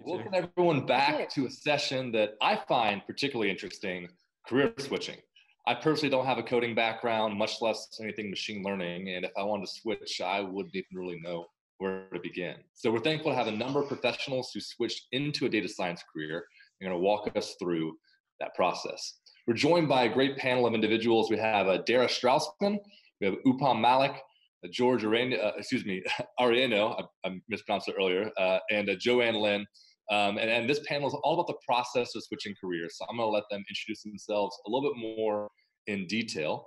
Welcome everyone back to a session that I find particularly interesting, career switching. I personally don't have a coding background, much less anything machine learning. And if I wanted to switch, I wouldn't even really know where to begin. So we're thankful to have a number of professionals who switched into a data science career. They're going to walk us through that process. We're joined by a great panel of individuals. We have Dara Straussman, we have Upom Malik, George Arellano, I mispronounced it earlier, and Joanne Lynn. And this panel is all about the process of switching careers. So I'm going to let them introduce themselves a little bit more in detail.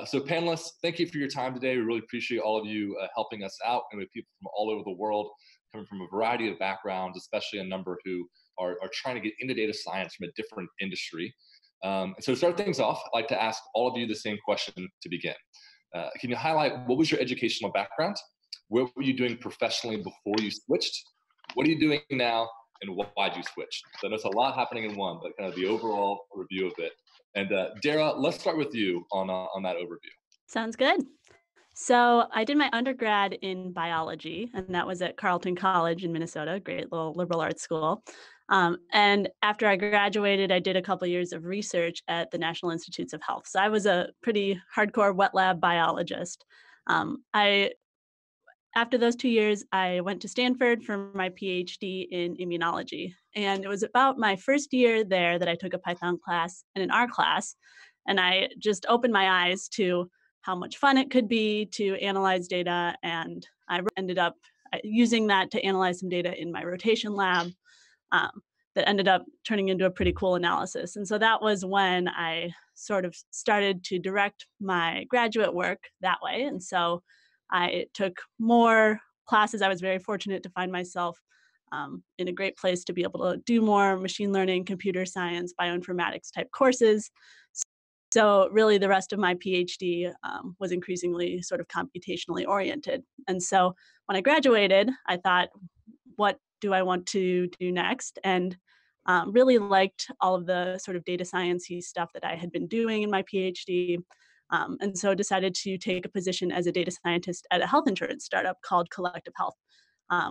So panelists, thank you for your time today. We really appreciate all of you helping us out, and with people from all over the world, coming from a variety of backgrounds, especially a number who are trying to get into data science from a different industry. And so to start things off, I'd like to ask all of you the same question to begin. Can you highlight what was your educational background? What were you doing professionally before you switched? What are you doing now? And why'd you switch? So I know it's a lot happening in one, but kind of the overall review of it. And Dara, let's start with you on that overview. Sounds good. So I did my undergrad in biology, and that was at Carleton College in Minnesota, great little liberal arts school. And after I graduated, I did a couple years of research at the National Institutes of Health. So I was a pretty hardcore wet lab biologist. After those 2 years, I went to Stanford for my PhD in immunology. And it was about my first year there that I took a Python class and an R class. And I just opened my eyes to how much fun it could be to analyze data. And I ended up using that to analyze some data in my rotation lab that ended up turning into a pretty cool analysis. And so that was when I sort of started to direct my graduate work that way. And so I took more classes. I was very fortunate to find myself in a great place to be able to do more machine learning, computer science, bioinformatics type courses. So really the rest of my PhD was increasingly sort of computationally oriented. And so when I graduated, I thought, what do I want to do next? And really liked all of the sort of data science-y stuff that I had been doing in my PhD. And so decided to take a position as a data scientist at a health insurance startup called Collective Health,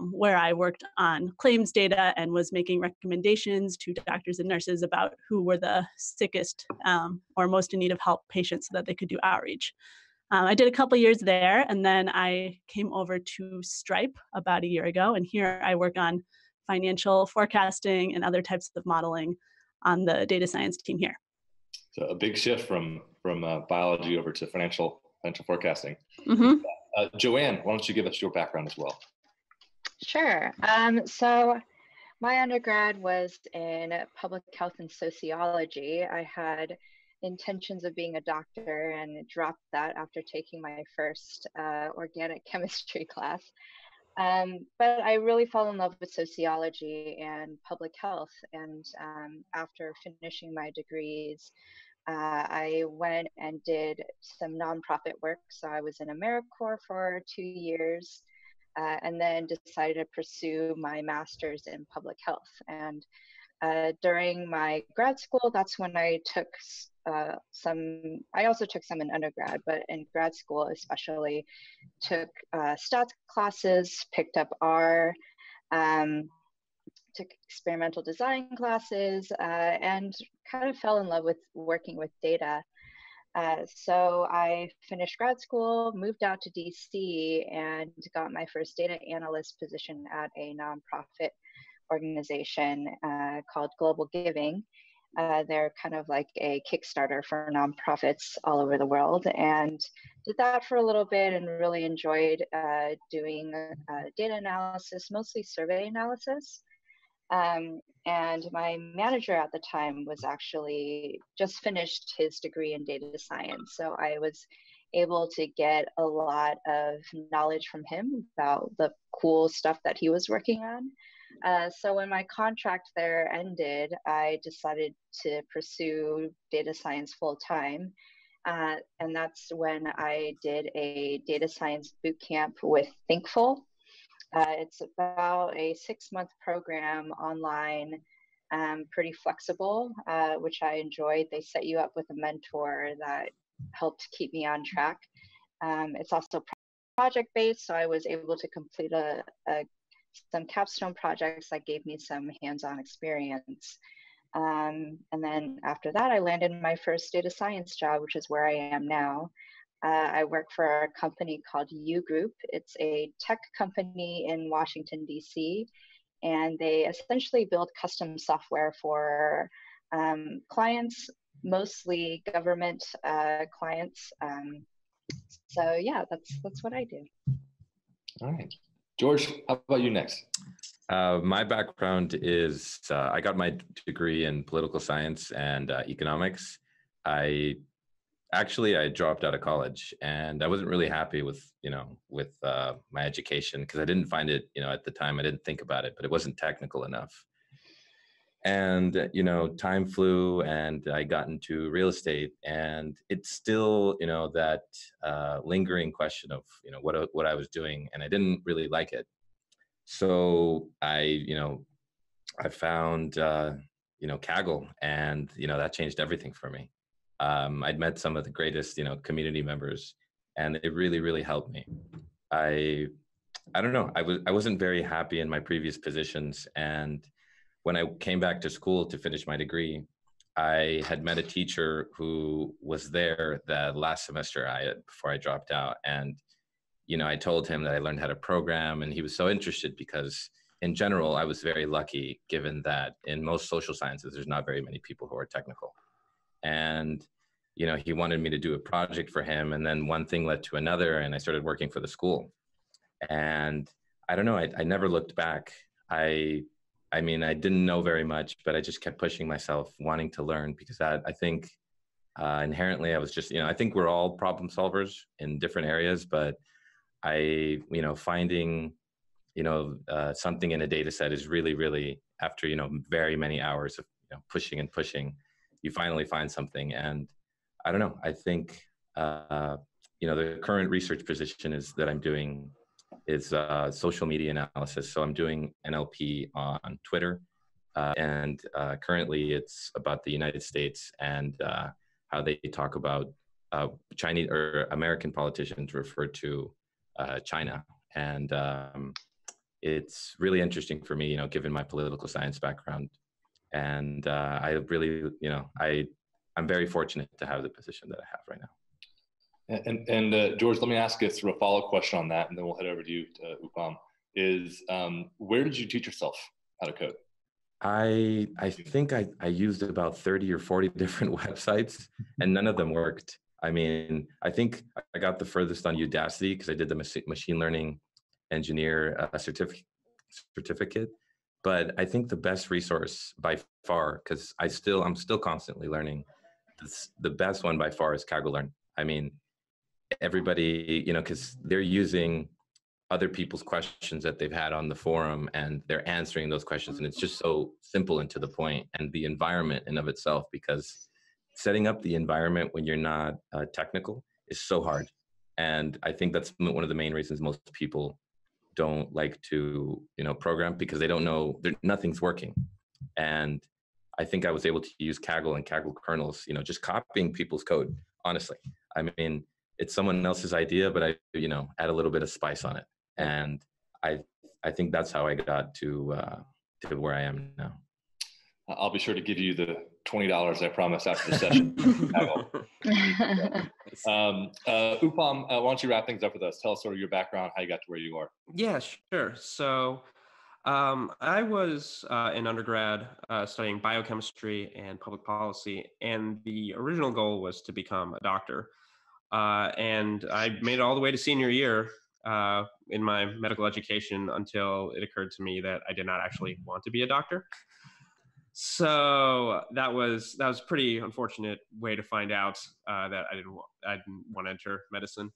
where I worked on claims data and was making recommendations to doctors and nurses about who were the sickest or most in need of help patients so that they could do outreach. I did a couple years there, and then I came over to Stripe about a year ago, and here I work on financial forecasting and other types of modeling on the data science team here. So a big shift from biology over to financial forecasting. Mm-hmm. Joanne, why don't you give us your background as well? Sure. So my undergrad was in public health and sociology. I had intentions of being a doctor and dropped that after taking my first organic chemistry class. But I really fell in love with sociology and public health. And after finishing my degrees, I went and did some nonprofit work. So I was in AmeriCorps for 2 years, and then decided to pursue my master's in public health. And during my grad school, that's when I took I also took some in undergrad, but in grad school especially, took stats classes, picked up R, took experimental design classes, and kind of fell in love with working with data. So I finished grad school, moved out to DC, and got my first data analyst position at a nonprofit organization called Global Giving. They're kind of like a Kickstarter for nonprofits all over the world, and did that for a little bit and really enjoyed doing data analysis, mostly survey analysis. And my manager at the time was actually just finished his degree in data science. So I was able to get a lot of knowledge from him about the cool stuff that he was working on. So when my contract there ended, I decided to pursue data science full time. And that's when I did a data science bootcamp with Thinkful. It's about a 6-month program online, pretty flexible, which I enjoyed. They set you up with a mentor that helped keep me on track. It's also project-based, so I was able to complete a some capstone projects that gave me some hands-on experience. And then after that, I landed my first data science job, which is where I am now. I work for a company called U.Group. It's a tech company in Washington, D.C., and they essentially build custom software for clients, mostly government clients. So yeah, that's what I do. All right. George, how about you next? My background is, I got my degree in political science and economics. I dropped out of college, and I wasn't really happy with my education, because I didn't find it, at the time I didn't think about it, but it wasn't technical enough. And, time flew, and I got into real estate, and it's still, that lingering question of, what I was doing, and I didn't really like it. So I found, Kaggle, and, that changed everything for me. I'd met some of the greatest, community members, and it really, really helped me. I don't know. I wasn't very happy in my previous positions, and when I came back to school to finish my degree, I had met a teacher who was there the last semester before I dropped out, and I told him that I learned how to program, and he was so interested because, in general, I was very lucky, given that in most social sciences, there's not very many people who are technical. And, he wanted me to do a project for him, and then one thing led to another, and I started working for the school. And I don't know, I never looked back. I mean, I didn't know very much, but I just kept pushing myself, wanting to learn, because I think inherently I was just, I think we're all problem solvers in different areas, but finding, something in a data set is really, really, after, very many hours of pushing and pushing, you finally find something. And I don't know, I think, the current research position that I'm doing is social media analysis. So I'm doing NLP on Twitter. And currently it's about the United States and how they talk about Chinese or American politicians refer to China. And it's really interesting for me, given my political science background. And I really, I'm very fortunate to have the position that I have right now. And George, let me ask you through a follow-up question on that, and then we'll head over to you, Upom. Where did you teach yourself how to code? I think I used about 30 or 40 different websites, and none of them worked. I mean, I think I got the furthest on Udacity because I did the machine learning engineer certificate. But I think the best resource by far, because I'm still constantly learning, the best one by far is Kaggle Learn. I mean, everybody, because they're using other people's questions that they've had on the forum, and they're answering those questions, and it's just so simple and to the point. And the environment in of itself, because setting up the environment when you're not technical is so hard. And I think that's one of the main reasons most people don't like to, program, because they don't know, nothing's working. And I think I was able to use Kaggle and Kaggle kernels, just copying people's code, honestly. I mean, it's someone else's idea, but I, add a little bit of spice on it. And I think that's how I got to where I am now. I'll be sure to give you the $20 I promised after the session. Upom, why don't you wrap things up with us? Tell us sort of your background, how you got to where you are. Yeah, sure. So I was in undergrad studying biochemistry and public policy, and the original goal was to become a doctor. And I made it all the way to senior year in my medical education until it occurred to me that I did not actually want to be a doctor. So that was a pretty unfortunate way to find out that I didn't want to enter medicine.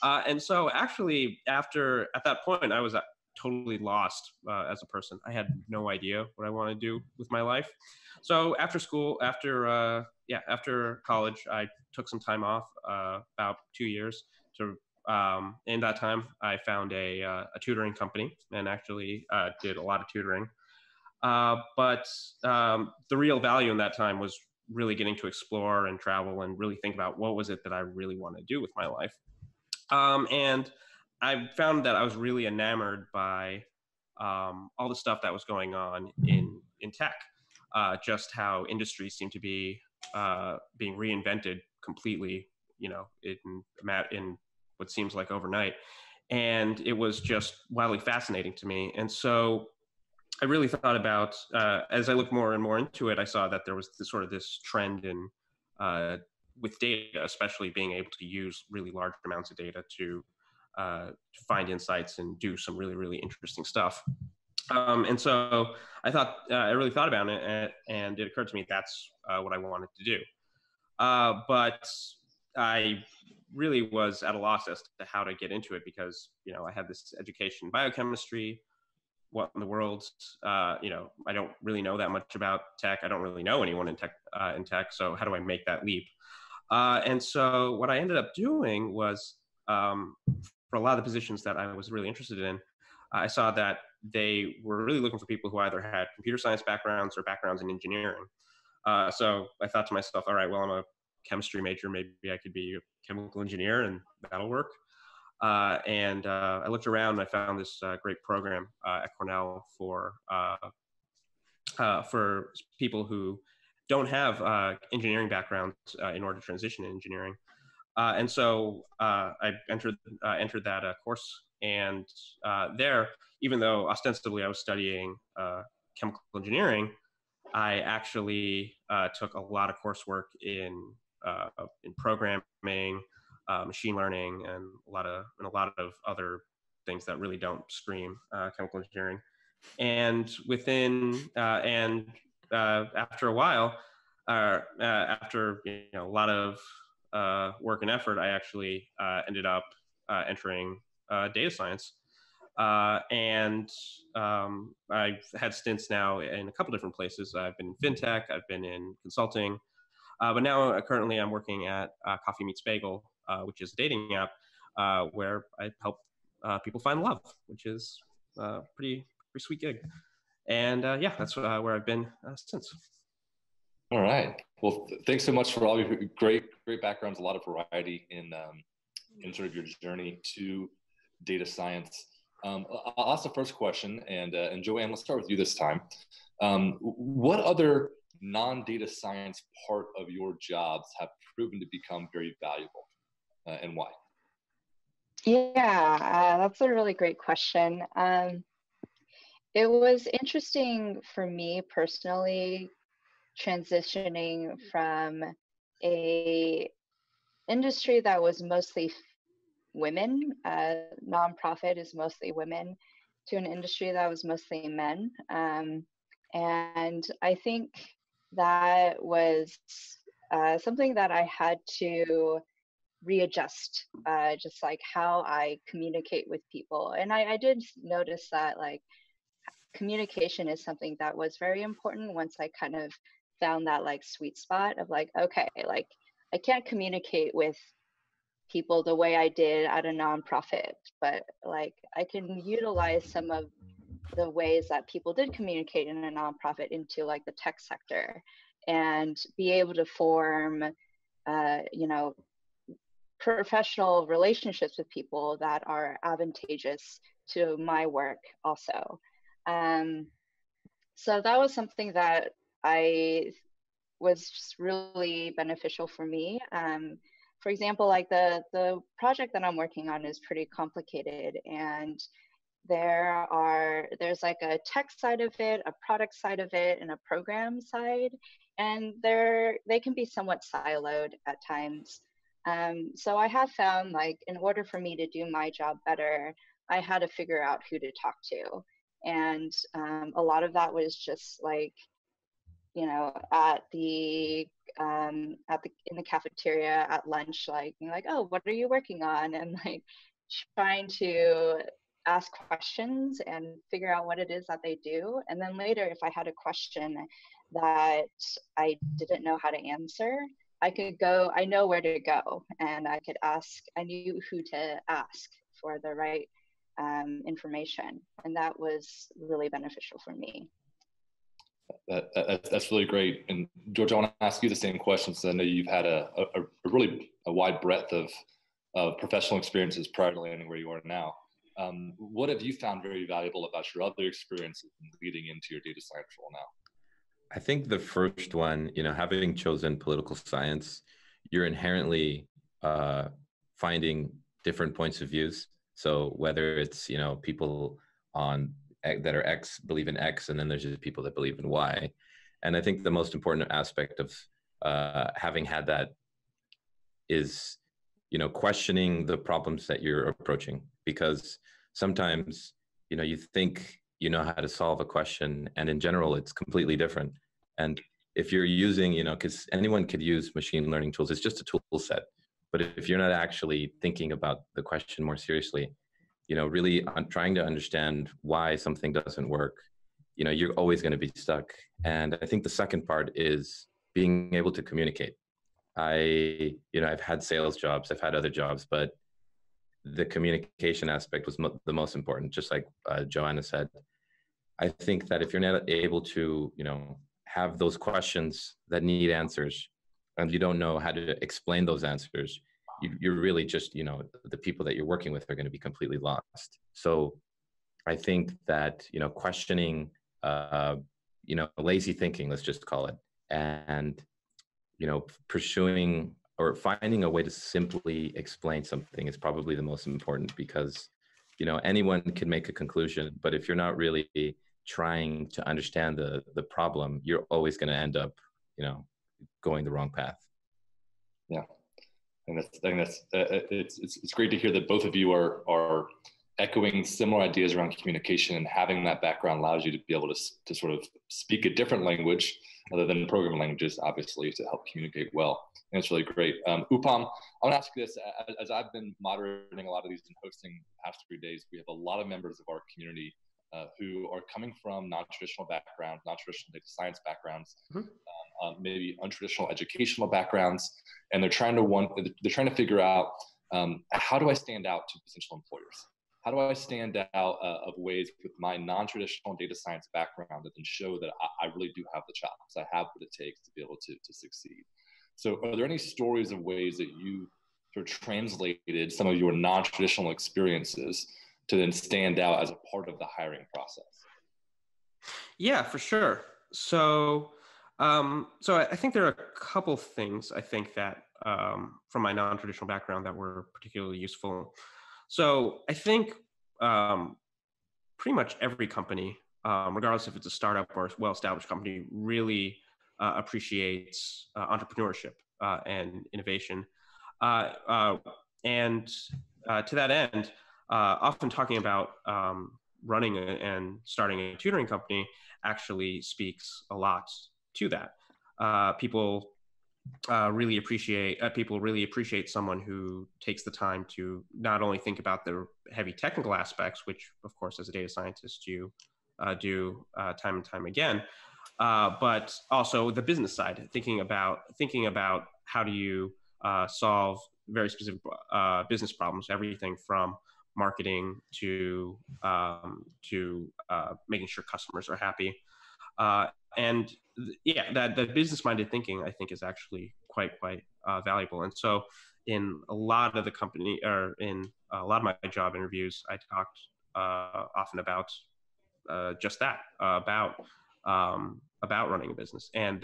And so actually at that point, I was totally lost as a person. I had no idea what I wanted to do with my life. So after school, after college, I took some time off, about 2 years. In that time, I found a tutoring company and actually did a lot of tutoring. But the real value in that time was really getting to explore and travel and really think about what was it that I really want to do with my life. And I found that I was really enamored by all the stuff that was going on in tech, just how industries seem to be being reinvented completely, you know, in what seems like overnight. And it was just wildly fascinating to me. And so I really thought about, as I looked more and more into it, I saw that there was this trend in with data, especially being able to use really large amounts of data to find insights and do some really, really interesting stuff. And so I really thought about it, and it occurred to me that's what I wanted to do. But I really was at a loss as to how to get into it because, you know, I had this education in biochemistry. What in the world, you know, I don't really know that much about tech. I don't really know anyone in tech. So how do I make that leap? And so what I ended up doing was, for a lot of the positions that I was really interested in, I saw that they were really looking for people who either had computer science backgrounds or backgrounds in engineering. So I thought to myself, all right, well, I'm a chemistry major. Maybe I could be a chemical engineer and that'll work. And I looked around and I found this great program at Cornell for people who don't have engineering backgrounds in order to transition in engineering. And so I entered that course, and there, even though ostensibly I was studying chemical engineering, I actually took a lot of coursework in programming, machine learning, and a lot of other things that really don't scream chemical engineering. And after a while, after a lot of work and effort, I actually ended up entering data science. And I've had stints now in a couple different places. I've been in fintech, I've been in consulting, but now currently I'm working at Coffee Meets Bagel, which is a dating app where I help people find love, which is a pretty sweet gig. And yeah, that's where I've been since. All right. Well, thanks so much for all your great backgrounds, a lot of variety in sort of your journey to data science. I'll ask the first question, and Joanne, let's start with you this time. What other non-data science part of your jobs have proven to become very valuable, and why? Yeah, that's a really great question. It was interesting for me personally, transitioning from a industry that was mostly women, nonprofit is mostly women, to an industry that was mostly men. And I think that was something that I had to readjust, just like how I communicate with people. And I did notice that like communication is something that was very important once I kind of found that like sweet spot of like, okay, like I can't communicate with people the way I did at a nonprofit, but like I can utilize some of the ways that people did communicate in a nonprofit into like the tech sector and be able to form, professional relationships with people that are advantageous to my work also. So that was something that was just really beneficial for me. For example, like the project that I'm working on is pretty complicated, and there's like a tech side of it, a product side of it, and a program side, and they can be somewhat siloed at times. So I have found like in order for me to do my job better, I had to figure out who to talk to. And a lot of that was just like, in the cafeteria at lunch, like being like, oh, what are you working on? And like trying to ask questions and figure out what it is that they do. And then later, if I had a question that I didn't know how to answer, I know where to go, and I knew who to ask for the right information. And that was really beneficial for me. That's really great. And George, I want to ask you the same question, so I know you've had a really wide breadth of professional experiences prior to landing where you are now. what have you found very valuable about your other experiences leading into your data science role now? I think the first one, having chosen political science, you're inherently finding different points of views. So whether it's, people that are X believe in X, and then there's just people that believe in Y. And I think the most important aspect of having had that is, questioning the problems that you're approaching, because sometimes, you think you know how to solve a question, and in general, it's completely different. And if you're using, because anyone could use machine learning tools, it's just a tool set. But if you're not actually thinking about the question more seriously, really trying to understand why something doesn't work, you're always going to be stuck. And I think the second part is being able to communicate. I've had sales jobs, I've had other jobs, but the communication aspect was the most important, just like Joanna said. I think that if you're not able to, have those questions that need answers, and you don't know how to explain those answers, you're really just, the people that you're working with are going to be completely lost. So I think that, questioning, lazy thinking, let's just call it, and, pursuing or finding a way to simply explain something is probably the most important, because, anyone can make a conclusion, but if you're not really trying to understand the problem, you're always going to end up, going the wrong path. Yeah. And it's great to hear that both of you are echoing similar ideas around communication, and having that background allows you to be able to sort of speak a different language other than programming languages, obviously, to help communicate well. And it's really great. Upom, I want to ask you this. As I've been moderating a lot of these and hosting the past 3 days, we have a lot of members of our community who are coming from non-traditional backgrounds, non-traditional data science backgrounds, maybe untraditional educational backgrounds, and they're trying to figure out, how do I stand out to potential employers? How do I stand out of ways with my non-traditional data science background that then show that I really do have the chops, I have what it takes to be able to succeed? So are there any stories of ways that you sort of translated some of your non-traditional experiences to then stand out as a part of the hiring process? Yeah, for sure. So I think there are a couple things I think that from my non-traditional background that were particularly useful. So I think pretty much every company, regardless if it's a startup or a well-established company, really appreciates entrepreneurship and innovation. And to that end, often talking about running and starting a tutoring company actually speaks a lot to that. People really appreciate someone who takes the time to not only think about the heavy technical aspects, which of course as a data scientist you do time and time again, but also the business side, thinking about how do you solve very specific business problems, everything from marketing to making sure customers are happy. And that business-minded thinking, I think, is actually quite valuable. And so, in a lot of a lot of my job interviews, I talked often about just that, about running a business, and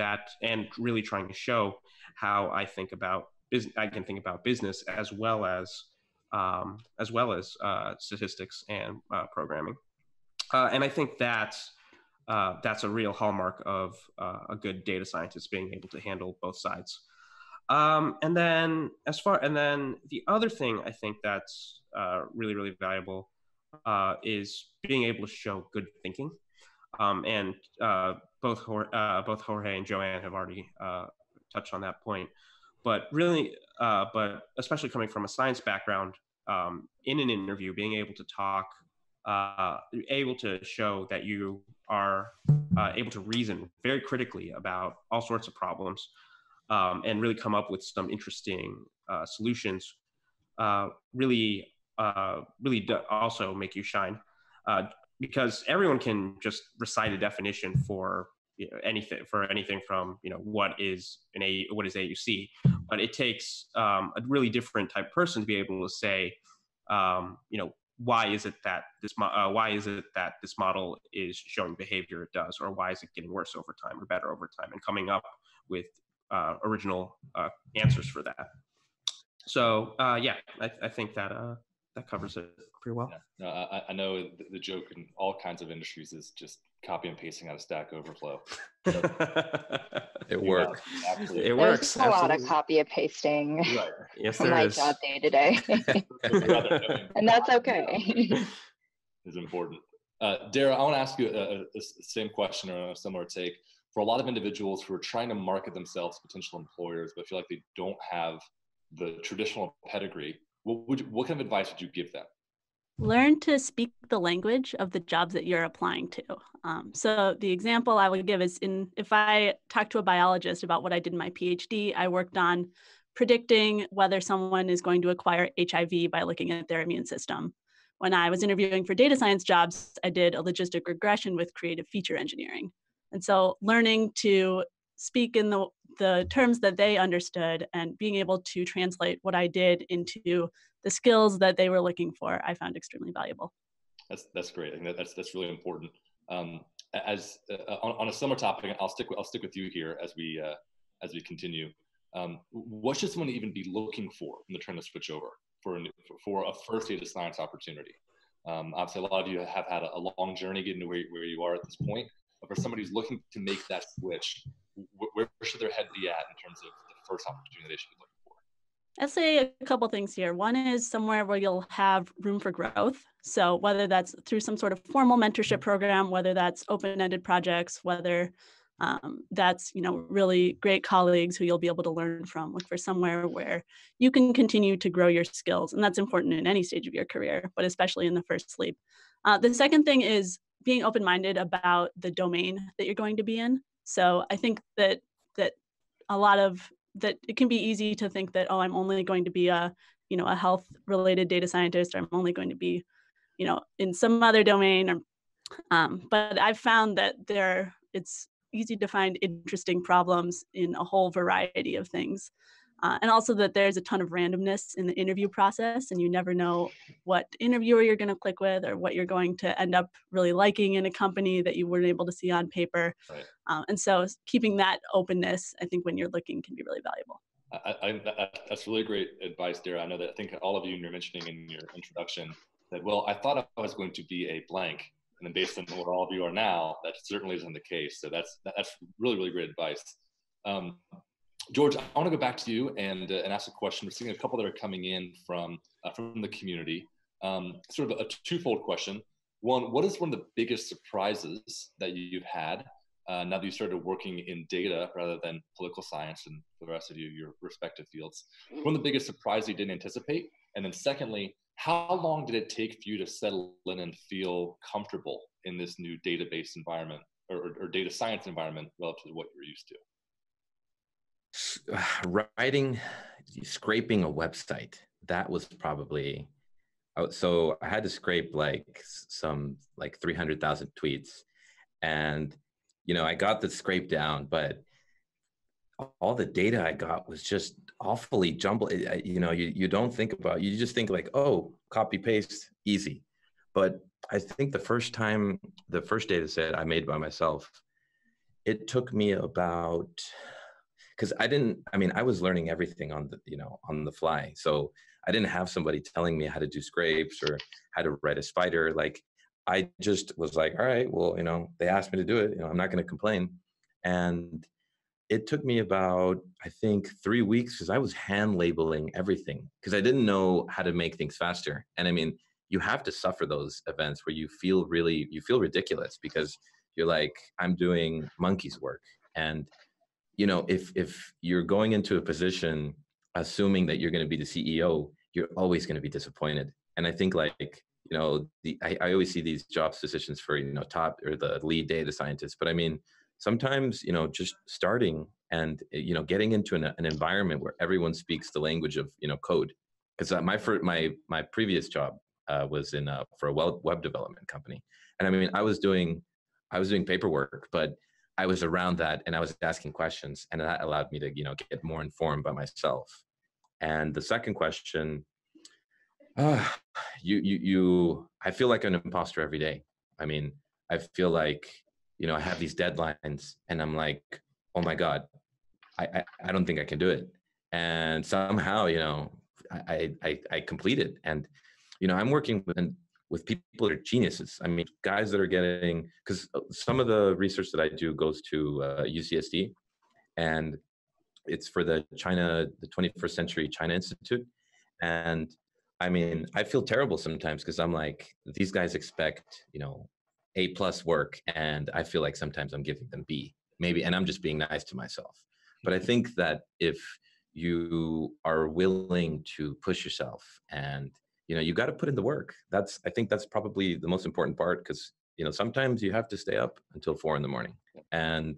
really trying to show how I think about business. I can think about business as well as statistics and programming. And I think that's a real hallmark of a good data scientist, being able to handle both sides. And then the other thing I think that's really valuable is being able to show good thinking. And both Jorge and Joanne have already touched on that point. But really, but especially coming from a science background, in an interview, being able to talk, able to show that you are able to reason very critically about all sorts of problems, and really come up with some interesting solutions, really also make you shine, because everyone can just recite a definition for anything from what is AUC, but it takes a really different type of person to be able to say why is it that this model is showing behavior it does, or why is it getting worse over time or better over time, and coming up with original answers for that. So yeah, I think that that covers it pretty well. Yeah. I know the joke in all kinds of industries is just copy and pasting out of Stack Overflow. It works. It works. There's a lot of copy and pasting. Right. Yes, on there my is. job day to day, and that's okay. Is important. Dara, I want to ask you the same question or a similar take. For a lot of individuals who are trying to market themselves to potential employers, but feel like they don't have the traditional pedigree, what kind of advice would you give them? Learn to speak the language of the jobs that you're applying to. So the example I would give is if I talk to a biologist about what I did in my PhD, I worked on predicting whether someone is going to acquire HIV by looking at their immune system. When I was interviewing for data science jobs, I did a logistic regression with creative feature engineering. And so learning to speak in the terms that they understood and being able to translate what I did into the skills that they were looking for, I found extremely valuable. That's great. I think that's really important. On a similar topic, I'll stick with you here as we continue. What should someone even be looking for when they're trying to switch over for a first data science opportunity? Obviously, a lot of you have had a long journey getting to where you are at this point. But for somebody who's looking to make that switch, where should their head be at in terms of the first opportunity they should be looking for? I'd say a couple things here. One is somewhere where you'll have room for growth. So whether that's through some sort of formal mentorship program, whether that's open-ended projects, whether that's really great colleagues who you'll be able to learn from. Look for somewhere where you can continue to grow your skills, and that's important in any stage of your career, but especially in the first leap. The second thing is being open-minded about the domain that you're going to be in. So I think that it can be easy to think that, oh, I'm only going to be a health-related data scientist, or I'm only going to be, in some other domain. But I've found that it's easy to find interesting problems in a whole variety of things. And also that there's a ton of randomness in the interview process, and you never know what interviewer you're going to click with or what you're going to end up really liking in a company that you weren't able to see on paper. Right. And so keeping that openness, I think when you're looking, can be really valuable. That's really great advice, Dara. I know that I think all of you, you're mentioning in your introduction that, well, I thought I was going to be a blank. And then based on where all of you are now, that certainly isn't the case. So that's really, really great advice. George, I want to go back to you and ask a question. We're seeing a couple that are coming in from the community. Sort of a twofold question. One, what is one of the biggest surprises that you've had now that you started working in data rather than political science and for the rest of you, your respective fields? One of the biggest surprises you didn't anticipate? And then secondly, how long did it take for you to settle in and feel comfortable in this new database environment or data science environment relative to what you're used to? Scraping a website, that was probably, so I had to scrape like 300,000 tweets, and I got the scrape down, but all the data I got was just awfully jumbled. You don't think about, you just think like, oh, copy paste, easy. But I think the first data set I made by myself, it took me about, because I was learning everything on the fly. So I didn't have somebody telling me how to do scrapes or how to write a spider. Like, I just was like, all right, well, they asked me to do it. I'm not going to complain. And it took me about, I think, 3 weeks because I was hand labeling everything because I didn't know how to make things faster. And you have to suffer those events where you feel ridiculous because you're like, I'm doing monkey's work. And if you're going into a position assuming that you're going to be the CEO, you're always going to be disappointed. And I think I always see these job positions for top or the lead data scientist, but sometimes just starting and getting into an environment where everyone speaks the language of code, because my previous job was for a web development company, and I was doing paperwork, but I was around that and I was asking questions, and that allowed me to, get more informed by myself. And the second question, I feel like an imposter every day. I mean, I feel like, I have these deadlines and I'm like, oh my God, I don't think I can do it. And somehow, I complete it. And, I'm working with people that are geniuses. I mean, guys that are getting, because some of the research that I do goes to UCSD, and it's for the 21st Century China Institute. And I mean, I feel terrible sometimes because I'm like, these guys expect, A+ work. And I feel like sometimes I'm giving them B, maybe, and I'm just being nice to myself. But I think that if you are willing to push yourself and, you got to put in the work. I think that's probably the most important part, because, sometimes you have to stay up until 4 a.m. And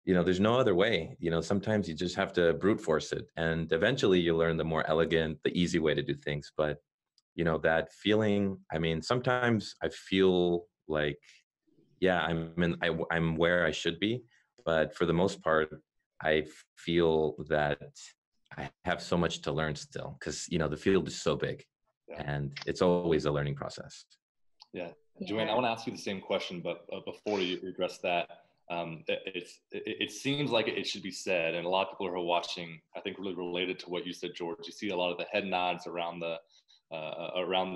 there's no other way. Sometimes you just have to brute force it. And eventually you learn the more elegant, the easy way to do things. But, that feeling, I mean, sometimes I feel like, yeah, I'm where I should be. But for the most part, I feel that I have so much to learn still, because, the field is so big, and it's always a learning process. Yeah. Joanne, I want to ask you the same question, but before you address that, it seems like it should be said, and a lot of people who are watching, I think, really related to what you said, George. You see a lot of the head nods around the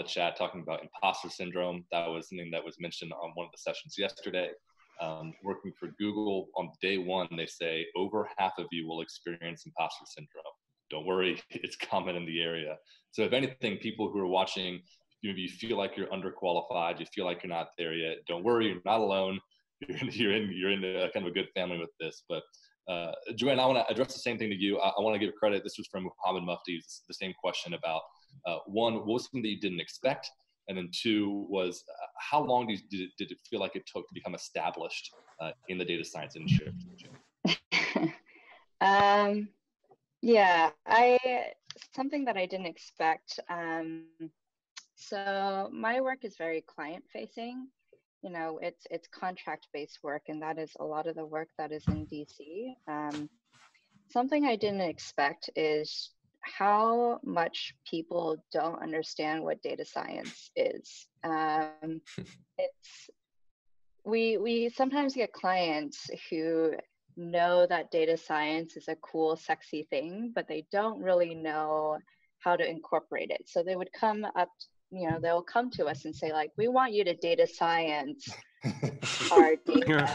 chat talking about imposter syndrome. That was something that was mentioned on one of the sessions yesterday. Working for Google, on day one, they say over half of you will experience imposter syndrome. Don't worry, it's common in the area. So if anything, people who are watching, maybe you feel like you're underqualified, you feel like you're not there yet, don't worry, you're not alone. You're in a kind of a good family with this. But Joanne, I want to address the same thing to you. I want to give credit. This was from Muhammad Mufti. The same question about one, what was something that you didn't expect, and then two was how long did it feel like it took to become established in the data science industry? Yeah, something that I didn't expect. So my work is very client facing. It's contract-based work, and that is a lot of the work that is in DC. Something I didn't expect is how much people don't understand what data science is. We sometimes get clients who know that data science is a cool, sexy thing, but they don't really know how to incorporate it. So they would come up, they'll come to us and say, like, we want you to data science our data.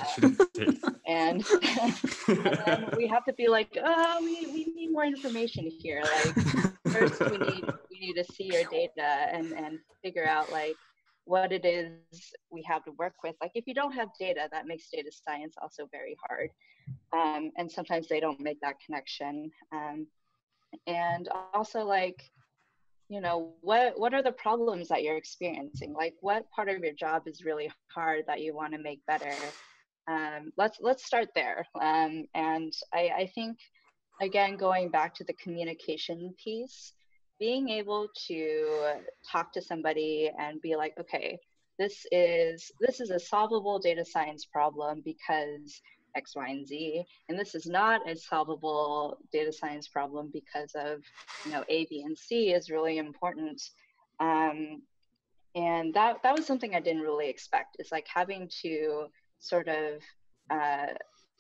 and then we have to be like, oh, we need more information here. Like, first we need to see your data and figure out, like, what it is we have to work with. Like, if you don't have data, that makes data science also very hard. And sometimes they don't make that connection. And also, like, what are the problems that you're experiencing? Like, what part of your job is really hard that you want to make better? Let's start there. And I think, again, going back to the communication piece, being able to talk to somebody and be like, okay, this is a solvable data science problem because X, Y, and Z, and this is not a solvable data science problem because of, A, B, and C is really important. And that was something I didn't really expect, is like having to sort of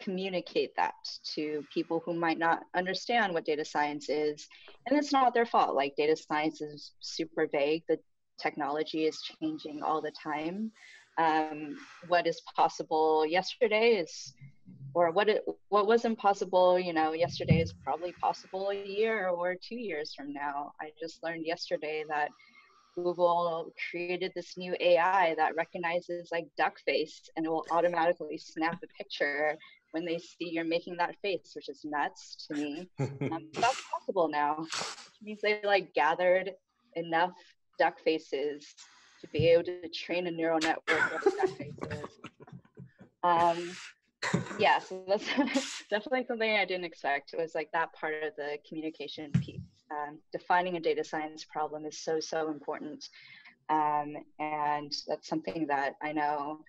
communicate that to people who might not understand what data science is. And it's not their fault. Like, data science is super vague. The technology is changing all the time. What is possible yesterday is, or what wasn't possible, yesterday is probably possible a year or 2 years from now. I just learned yesterday that Google created this new AI that recognizes, like, duck face, and it will automatically snap a picture when they see you're making that face, which is nuts to me. That's possible now, which means they, like, gathered enough duck faces to be able to train a neural network of duck faces. Yeah, so that's definitely something I didn't expect. It was like that part of the communication piece. Defining a data science problem is so important. And that's something that I know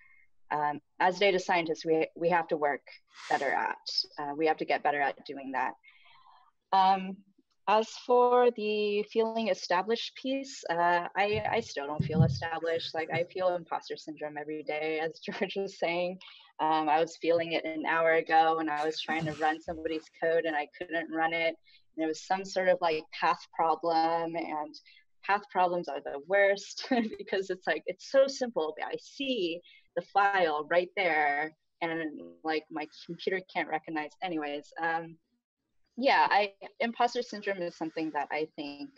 as data scientists, we have to work better at. We have to get better at doing that. As for the feeling established piece, I still don't feel established. Like I feel imposter syndrome every day, as George was saying. I was feeling it an hour ago when I was trying to run somebody's code and I couldn't run it. And it was some sort of like path problem, and path problems are the worst because it's like, it's so simple. I see the file right there and like my computer can't recognize anyways. Yeah, imposter syndrome is something that I think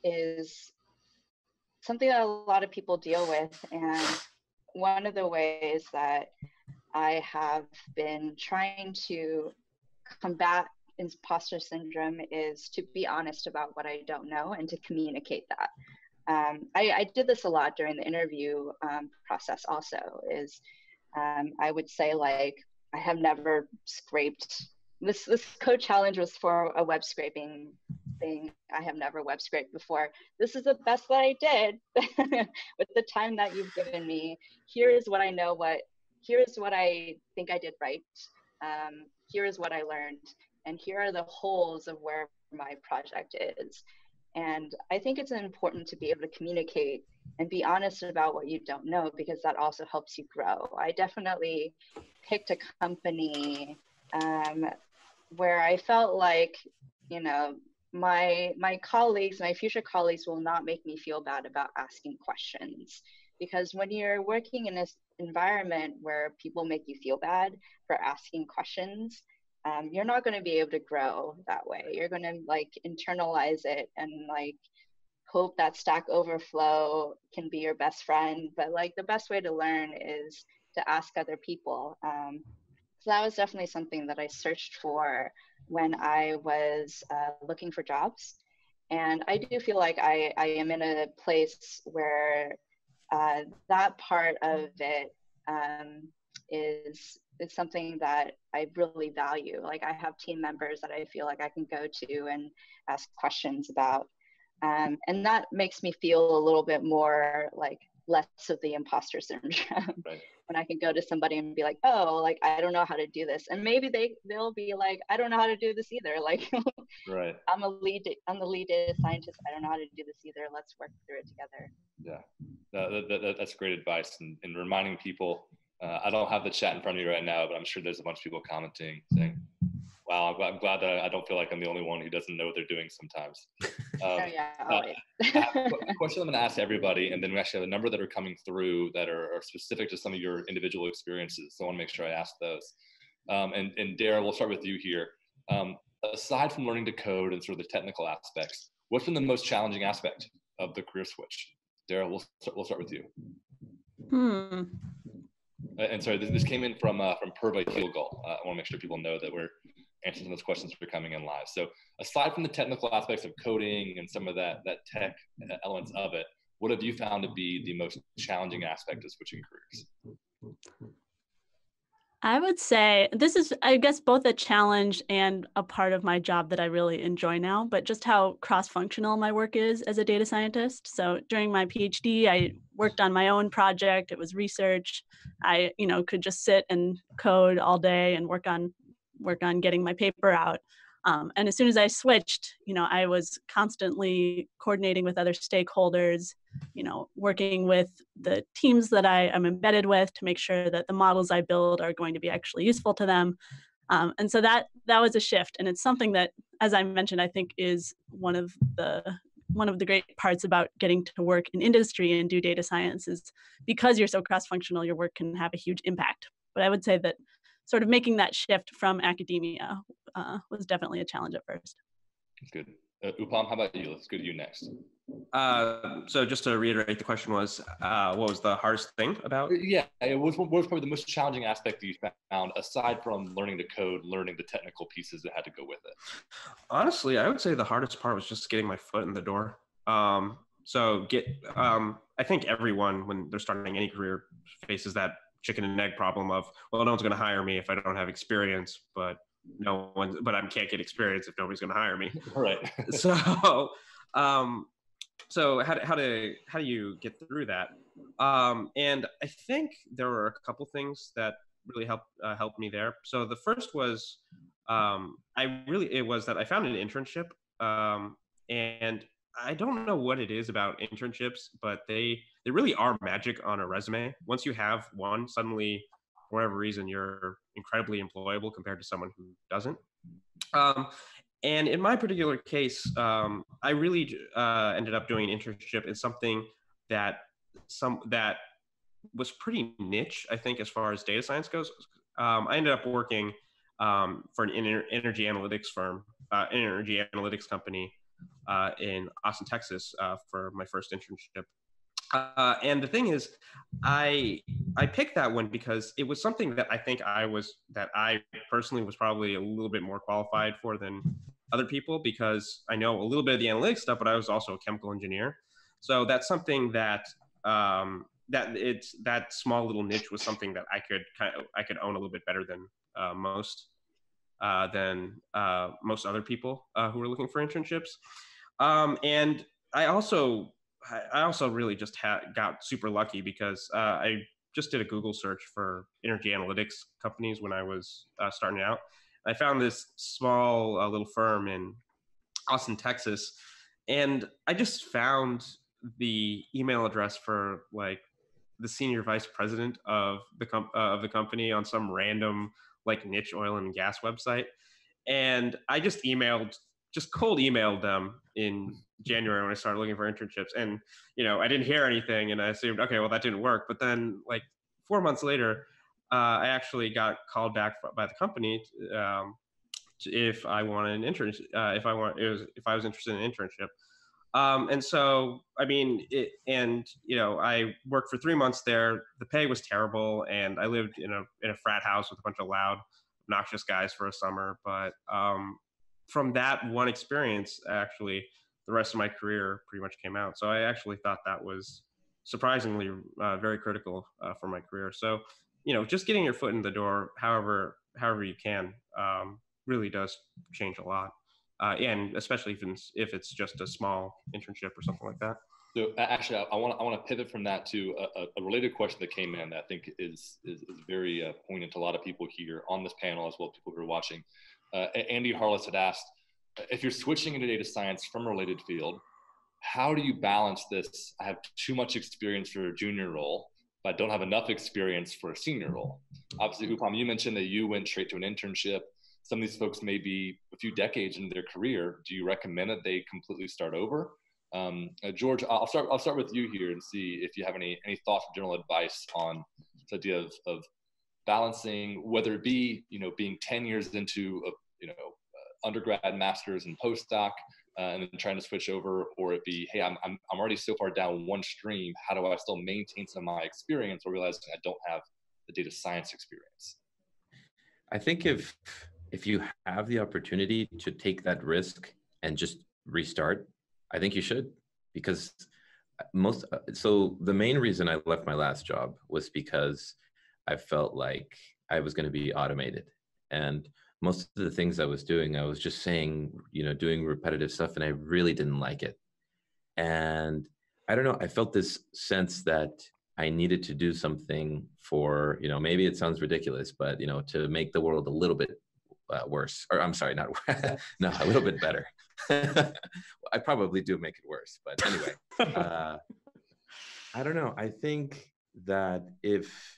is something that a lot of people deal with. And one of the ways that I have been trying to combat imposter syndrome is to be honest about what I don't know and to communicate that. I did this a lot during the interview process also, is I would say like, I have never scraped, this code challenge was for a web scraping thing. I have never web scraped before. This is the best that I did with the time that you've given me. Here is what I know, here is what I think I did right. Here is what I learned. And here are the holes of where my project is. And I think it's important to be able to communicate and be honest about what you don't know, because that also helps you grow. I definitely picked a company where I felt like, you know, my colleagues, my future colleagues will not make me feel bad about asking questions. Because when you're working in this environment where people make you feel bad for asking questions, you're not going to be able to grow that way. You're going to like internalize it and like hope that Stack Overflow can be your best friend. But like the best way to learn is to ask other people. So that was definitely something that I searched for when I was looking for jobs. And I do feel like I am in a place where that part of it is something that I really value. Like I have team members that I feel like I can go to and ask questions about. And that makes me feel a little bit more like less of the imposter syndrome. Right. When I can go to somebody and be like, oh, like, I don't know how to do this. And maybe they'll be like, I don't know how to do this either. Like, right. I'm the lead data scientist. I don't know how to do this either. Let's work through it together. Yeah, that's great advice. And reminding people, I don't have the chat in front of me right now, but I'm sure there's a bunch of people commenting saying, wow, I'm glad that I don't feel like I'm the only one who doesn't know what they're doing sometimes. I have a question I'm going to ask everybody, and then we actually have a number that are coming through that are specific to some of your individual experiences. So I want to make sure I ask those. And Dara, we'll start with you here. Aside from learning to code and sort of the technical aspects, what's been the most challenging aspect of the career switch? Dara, we'll start with you. And sorry, this came in from Purva Heelgul. I want to make sure people know that we're answering those questions for coming in live. So aside from the technical aspects of coding and some of that tech elements of it, what have you found to be the most challenging aspect of switching careers? I would say this is, I guess, both a challenge and a part of my job that I really enjoy now, but just how cross-functional my work is as a data scientist. So during my PhD, I worked on my own project. It was research. I, could just sit and code all day and work on getting my paper out. And as soon as I switched, I was constantly coordinating with other stakeholders, working with the teams that I am embedded with to make sure that the models I build are going to be actually useful to them. And so that was a shift. And it's something that, as I mentioned, I think is one of the great parts about getting to work in industry and do data science is because you're so cross-functional, your work can have a huge impact. But I would say that sort of making that shift from academia was definitely a challenge at first. That's good. Upom, how about you? Let's go to you next. So just to reiterate, the question was, what was the hardest thing about? Yeah, what was probably the most challenging aspect that you found, aside from learning to code, learning the technical pieces that had to go with it? Honestly, I would say the hardest part was just getting my foot in the door. I think everyone, when they're starting any career, faces that chicken and egg problem of, well, no one's going to hire me if I don't have experience, but I can't get experience if nobody's going to hire me. Right. So how do you get through that? And I think there were a couple things that really helped me there. So the first was it was that I found an internship, and I don't know what it is about internships, but they really are magic on a resume. Once you have one, suddenly, for whatever reason, you're incredibly employable compared to someone who doesn't. And in my particular case, I really ended up doing an internship in something that was pretty niche, I think, as far as data science goes. I ended up working for an energy analytics firm, energy analytics company in Austin, Texas, for my first internship. And the thing is, I picked that one because it was something that I personally was probably a little bit more qualified for than other people, because I know a little bit of the analytics stuff, but I was also a chemical engineer. So that's something that that small little niche was something that I could own a little bit better than most other people who were looking for internships. And I also really just got super lucky because I just did a Google search for energy analytics companies when I was starting out. I found this small little firm in Austin, Texas, and I just found the email address for like the senior vice president of the company on some random like niche oil and gas website. And I just cold emailed them in January when I started looking for internships. And, I didn't hear anything, and I assumed, okay, well, that didn't work. But then like 4 months later, I actually got called back by the company if I wanted an internship, if I was interested in an internship. And so, I mean, I worked for 3 months there. The pay was terrible, and I lived in a frat house with a bunch of loud, obnoxious guys for a summer. But from that one experience, actually, the rest of my career pretty much came out. So I actually thought that was surprisingly very critical for my career. So, just getting your foot in the door, however you can, really does change a lot. And especially if it's just a small internship or something like that. So actually, I want to pivot from that to a related question that came in that I think is very poignant to a lot of people here on this panel, as well as people who are watching. Andy Harless had asked, if you're switching into data science from a related field, how do you balance this? I have too much experience for a junior role, but I don't have enough experience for a senior role. Obviously, Upom, you mentioned that you went straight to an internship. Some of these folks may be a few decades into their career. Do you recommend that they completely start over? George, I'll start with you here and see if you have any thoughts or general advice on this idea of balancing, whether it be being 10 years into undergrad, masters, and postdoc, and then trying to switch over, or it be, hey, I'm already so far down one stream. How do I still maintain some of my experience while realizing I don't have the data science experience? I think if you have the opportunity to take that risk and just restart, I think you should, because so the main reason I left my last job was because I felt like I was going to be automated. And most of the things I was doing, I was just saying, doing repetitive stuff, and I really didn't like it. And I don't know, I felt this sense that I needed to do something for, maybe it sounds ridiculous, but, to make the world a little bit worse, or I'm sorry, not no, a little bit better. I probably do make it worse, but anyway, I don't know. I think that if,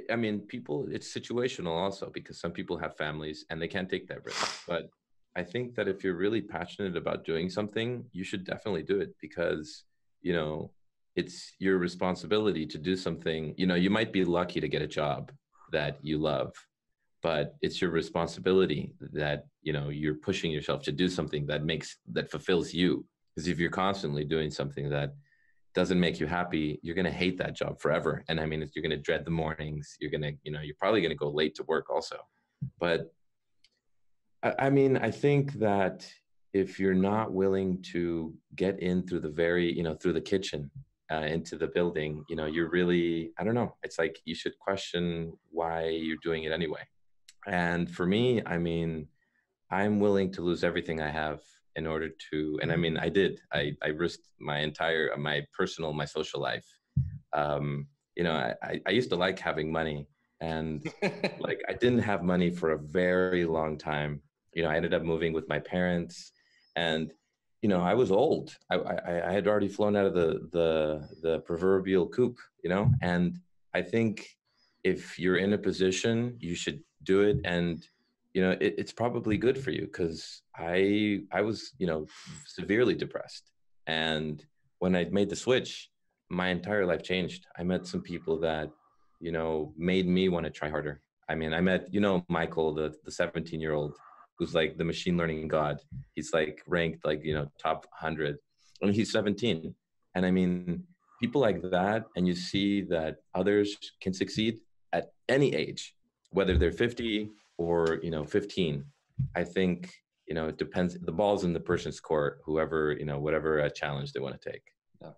I mean, people, it's situational also, because some people have families and they can't take that risk. But I think that if you're really passionate about doing something, you should definitely do it, because, it's your responsibility to do something. You might be lucky to get a job that you love, but it's your responsibility that, you're pushing yourself to do something that fulfills you. Because if you're constantly doing something that doesn't make you happy, you're going to hate that job forever. And I mean, you're going to dread the mornings. You're going to, you're probably going to go late to work also. But I mean, I think that if you're not willing to get in through the through the kitchen, into the building, you're really, I don't know, it's like you should question why you're doing it anyway. And for me, I mean, I'm willing to lose everything I have in order to, and I mean, I risked my personal, my social life. I used to like having money, And like, I didn't have money for a very long time. You know, I ended up moving with my parents, and, you know, I was old. I had already flown out of the proverbial coop, you know, and I think if you're in a position, you should do it. And, you know, it's probably good for you, because I was, you know, severely depressed. And when I made the switch, my entire life changed. I met some people that, you know, made me want to try harder. I mean, I met, you know, Michael, the 17-year-old, who's like the machine learning god. He's like ranked like, you know, top 100. I mean, he's 17. And I mean, people like that, and you see that others can succeed at any age, whether they're 50 or, you know, 15. I think, you know, it depends. The ball's in the person's court, whoever, you know, whatever challenge they want to take. Yeah.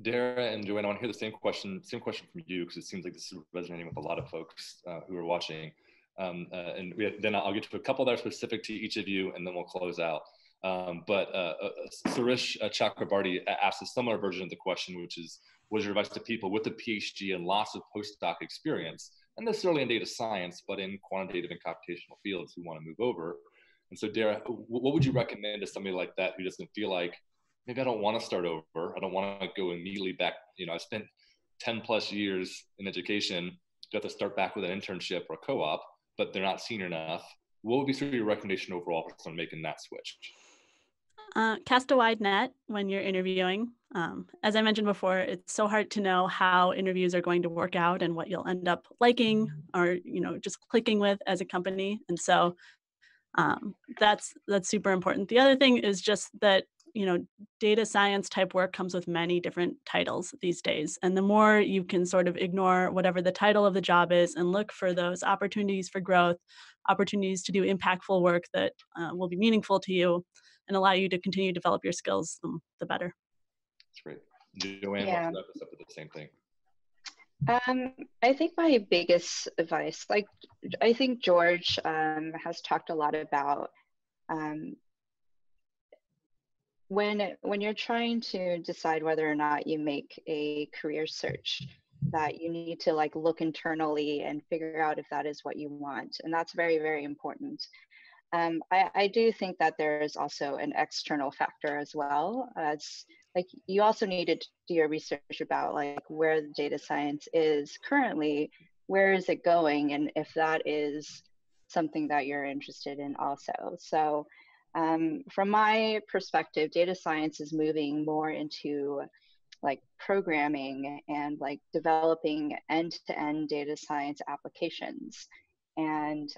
Dara and Joanne, I want to hear the same question from you, because it seems like this is resonating with a lot of folks who are watching. Then I'll get to a couple that are specific to each of you, and then we'll close out. But Suresh Chakrabarty asked a similar version of the question, which is, what is your advice to people with a PhD and lots of postdoc experience, not necessarily in data science, but in quantitative and computational fields, who want to move over? And so, Dara, what would you recommend to somebody like that who doesn't feel like, maybe I don't want to start over, I don't want to go immediately back, you know, I spent 10 plus years in education, you have to start back with an internship or a co-op, but they're not senior enough. What would be sort of your recommendation overall for someone making that switch? Cast a wide net when you're interviewing. As I mentioned before, it's so hard to know how interviews are going to work out and what you'll end up liking or, you know, just clicking with as a company. And so that's super important. The other thing is just that, you know, data science type work comes with many different titles these days. And the more you can sort of ignore whatever the title of the job is and look for those opportunities for growth, opportunities to do impactful work that will be meaningful to you and allow you to continue to develop your skills, the better. That's great. Joanne, Yeah. wants to wrap us up with the same thing. I think my biggest advice, like I think George has talked a lot about when you're trying to decide whether or not you make a career search, that you need to like look internally and figure out if that is what you want. And that's very, very important. I do think that there is also an external factor as well. As like you also need to do your research about like where the data science is currently, where is it going, and if that is something that you're interested in also. So from my perspective, data science is moving more into like programming and like developing end-to-end data science applications. And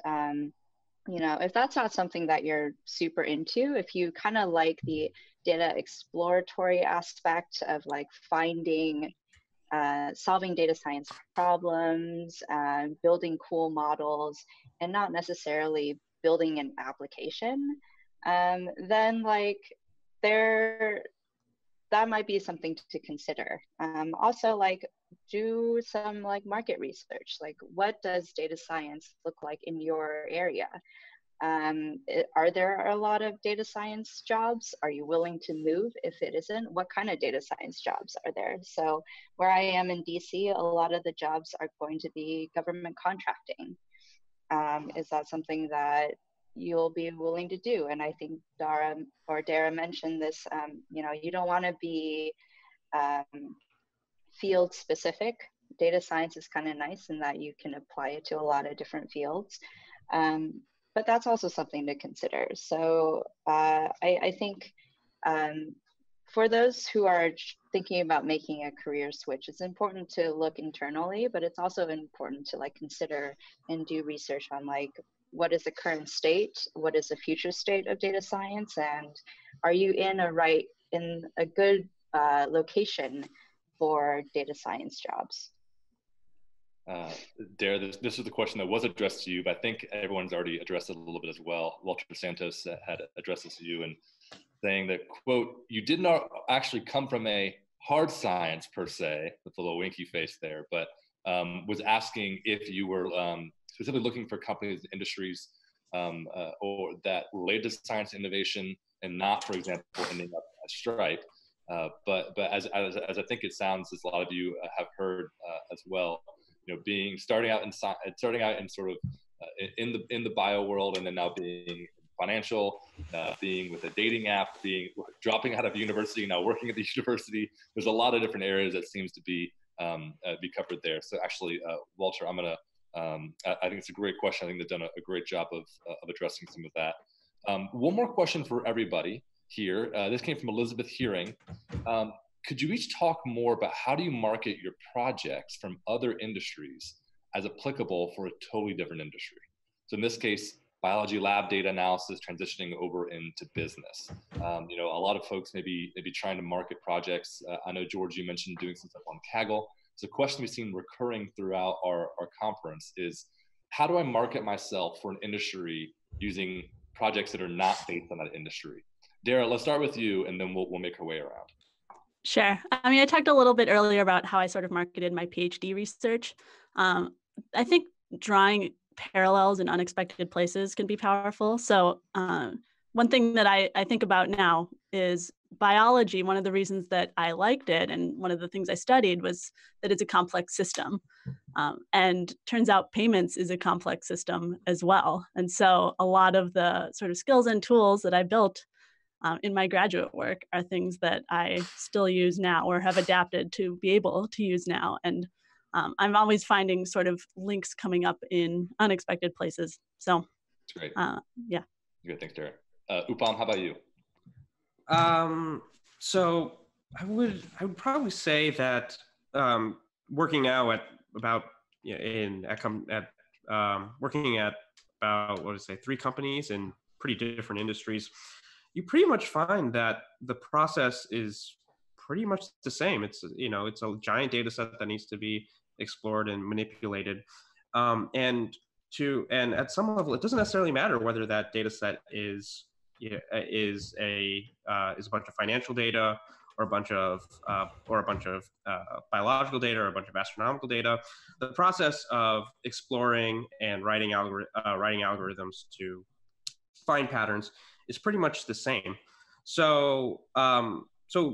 you know, if that's not something that you're super into, if you kind of like the data exploratory aspect of like finding, solving data science problems, building cool models, and not necessarily building an application, then like that might be something to consider. Also, like do some like market research, like what does data science look like in your area? Are there a lot of data science jobs? Are you willing to move if it isn't? What kind of data science jobs are there? So where I am in DC, a lot of the jobs are going to be government contracting. Is that something that you'll be willing to do? And I think Dara mentioned this, you know, you don't want to be field specific. Data science is kind of nice in that you can apply it to a lot of different fields. But that's also something to consider. So I think for those who are thinking about making a career switch, it's important to look internally, but it's also important to like consider and do research on like, what is the current state? What is the future state of data science? And are you in a good location for data science jobs? Dara, this is the question that was addressed to you, but I think everyone's already addressed it a little bit as well. Walter Santos had addressed this to you and saying that, quote, you did not actually come from a hard science per se, with a little winky face there, but was asking if you were specifically looking for companies and industries or that related to science innovation and not, for example, ending up at Stripe. But as I think it sounds, as a lot of you have heard as well, starting out in sort of in the bio world, and then now being financial, being with a dating app, dropping out of university, now working at the university. There's a lot of different areas that seems to be covered there. So actually, Walter, I think it's a great question. I think they've done a great job of addressing some of that. One more question for everybody here. This came from Elizabeth Hearing. Could you each talk more about how do you market your projects from other industries as applicable for a totally different industry? So in this case, biology lab data analysis transitioning over into business. A lot of folks may be trying to market projects. I know, George, you mentioned doing some stuff on Kaggle. So a question we've seen recurring throughout our conference is, how do I market myself for an industry using projects that are not based on that industry? Dara, let's start with you, and then we'll make our way around. Sure. I mean, I talked a little bit earlier about how I sort of marketed my PhD research. I think drawing parallels in unexpected places can be powerful. So one thing that I think about now is biology. One of the reasons that I liked it, and one of the things I studied, was that it's a complex system. And turns out payments is a complex system as well. And so a lot of the sort of skills and tools that I built in my graduate work are things that I still use now or have adapted to be able to use now. And I'm always finding sort of links coming up in unexpected places. So, that's great. Yeah. Good, thanks, Dara. Upom, how about you? So I would probably say that working now working at about 3 companies in pretty different industries, you pretty much find that the process is pretty much the same. It's a giant data set that needs to be explored and manipulated, and at some level, it doesn't necessarily matter whether that data set is a bunch of financial data, or a bunch of biological data, or a bunch of astronomical data. The process of exploring and writing algorithms to find patterns is pretty much the same. So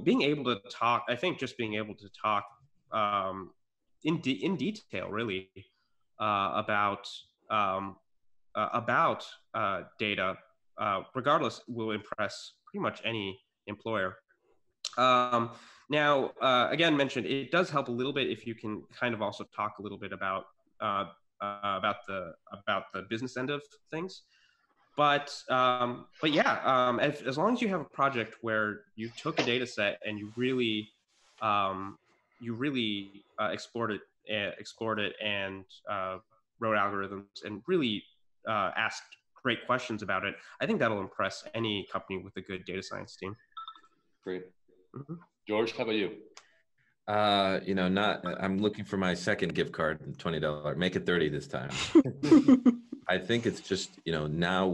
being able to talk, I think just being able to talk in detail, really, about data, regardless, will impress pretty much any employer. Now, again, mentioned, it does help a little bit if you can kind of also talk a little bit about the business end of things. But yeah, as long as you have a project where you took a data set and you really explored it and wrote algorithms and really asked great questions about it, I think that'll impress any company with a good data science team. Great. Mm-hmm. George, how about you? I'm looking for my second gift card, $20. Make it 30 this time. I think it's just, now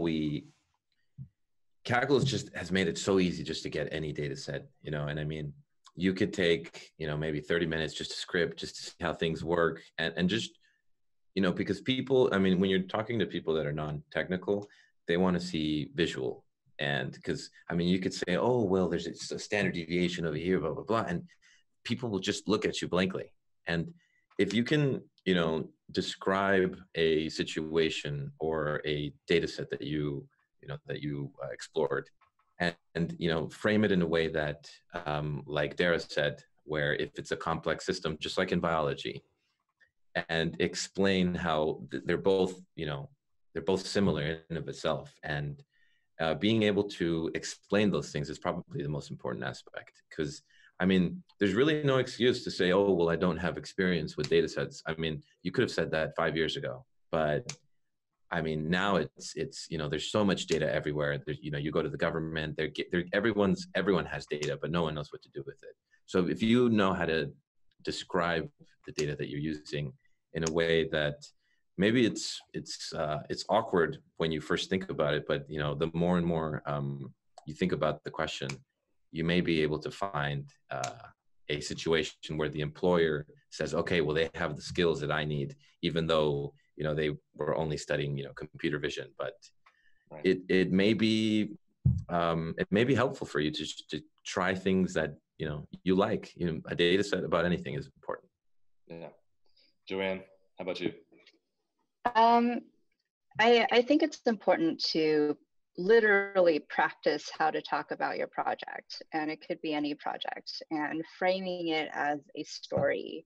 Kaggle has made it so easy just to get any data set, and I mean, you could take, maybe 30 minutes just to script, just to see how things work. And just, because people, I mean, when you're talking to people that are non-technical, they want to see visual. And because, I mean, you could say, oh, well, there's a standard deviation over here, blah, blah, blah. And people will just look at you blankly. And if you can, describe a situation or a data set that you explored, and frame it in a way that, like Dara said, where if it's a complex system, just like in biology, and explain how they're both similar in and of itself, and being able to explain those things is probably the most important aspect. Because I mean, there's really no excuse to say, oh, well, I don't have experience with data sets. I mean, you could have said that 5 years ago, but I mean, now it's there's so much data everywhere. There's, you go to the government, everyone has data, but no one knows what to do with it. So if you know how to describe the data that you're using in a way that maybe it's awkward when you first think about it, but the more and more you think about the question, you may be able to find a situation where the employer says, okay, well, they have the skills that I need, even though they were only studying computer vision. But right. it may be helpful for you to try things that you like. A data set about anything is important. Yeah, Joanne. How about you? I think it's important to literally practice how to talk about your project, and it could be any project, and framing it as a story.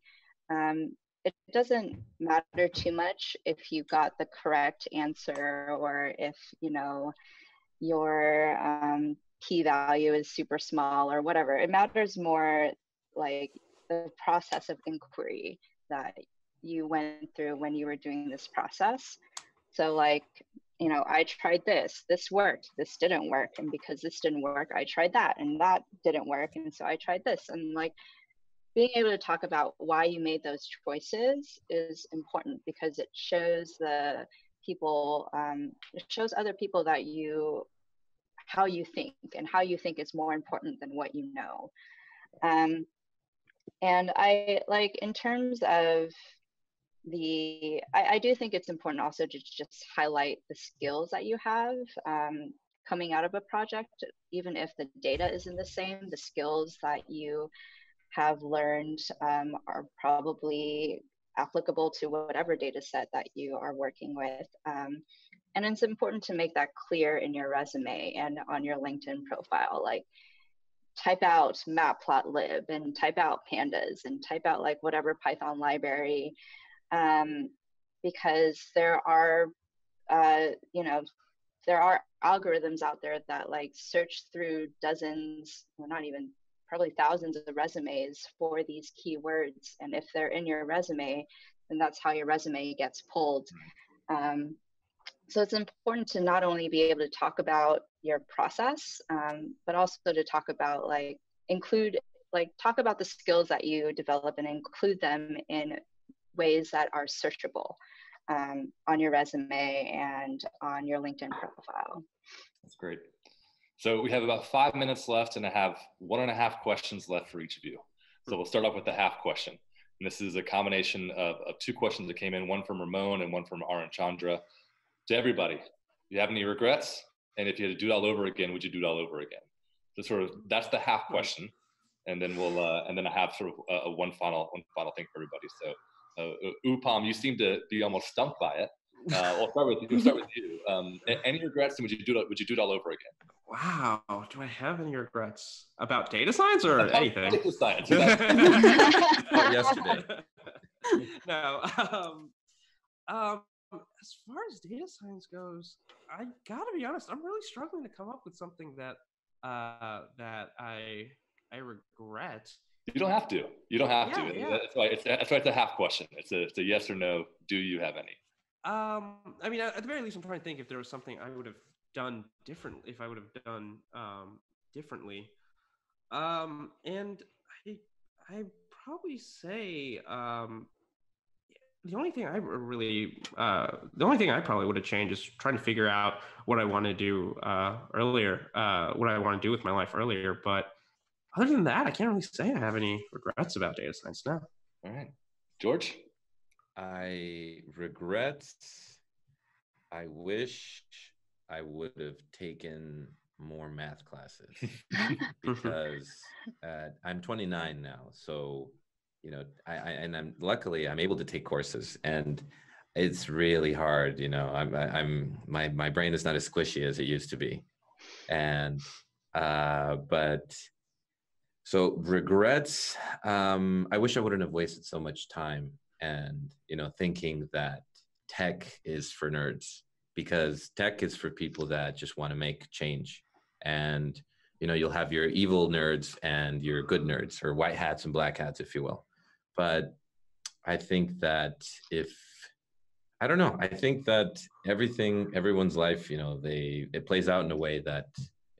It doesn't matter too much if you got the correct answer, or if, you know, your p-value is super small or whatever. It matters more like the process of inquiry that you went through when you were doing this process. So like, you know, I tried this worked, this didn't work. And because this didn't work, I tried that and that didn't work. And so I tried this. And like being able to talk about why you made those choices is important, because it shows the people, it shows other people that how you think, and how you think is more important than what you know. And I like, in terms of I do think it's important also to just highlight the skills that you have coming out of a project, even if the data isn't the same. The skills that you have learned are probably applicable to whatever data set that you are working with. And it's important to make that clear in your resume and on your LinkedIn profile. Like, type out matplotlib and type out pandas and type out like whatever Python library, because there are, you know, there are algorithms out there that like search through dozens, well, not even, probably thousands of resumes for these keywords. And if they're in your resume, then that's how your resume gets pulled. So it's important to not only be able to talk about your process, but also to talk about talk about the skills that you develop and include them in ways that are searchable on your resume and on your LinkedIn profile. That's great. So we have about 5 minutes left, and I have 1.5 questions left for each of you. So we'll start off with the half question. And this is a combination of 2 questions that came in, one from Ramon and one from Aran Chandra. To everybody, do you have any regrets? And if you had to do it all over again, would you do it all over again? So sort of, that's the half question. And then we'll, and then I have sort of a one final thing for everybody. So Upom, you seem to be almost stumped by it. We'll start with you. Any regrets, and would you do it all over again? Wow, do I have any regrets about data science or anything? Data science. Yesterday. No. As far as data science goes, I gotta be honest, I'm really struggling to come up with something that I regret. You don't have to. You don't have to. Yeah. That's why it's a half question. It's a yes or no. Do you have any? I mean, at the very least, I'm trying to think if there was something I would have done differently. If I would have done differently, and I probably say the only thing I probably would have changed is trying to figure out what I want to do earlier, what I want to do with my life earlier. But other than that, I can't really say I have any regrets about data science now. All right, George. I wish I would have taken more math classes because I'm 29 now. So, you know, I'm luckily I'm able to take courses, and it's really hard. You know, my brain is not as squishy as it used to be, and but so regrets. I wish I wouldn't have wasted so much time, and you know, thinking that tech is for nerds, because tech is for people that just want to make change. And you know, you'll have your evil nerds and your good nerds, or white hats and black hats, if you will. But I think that I think that everyone's life, you know, it plays out in a way that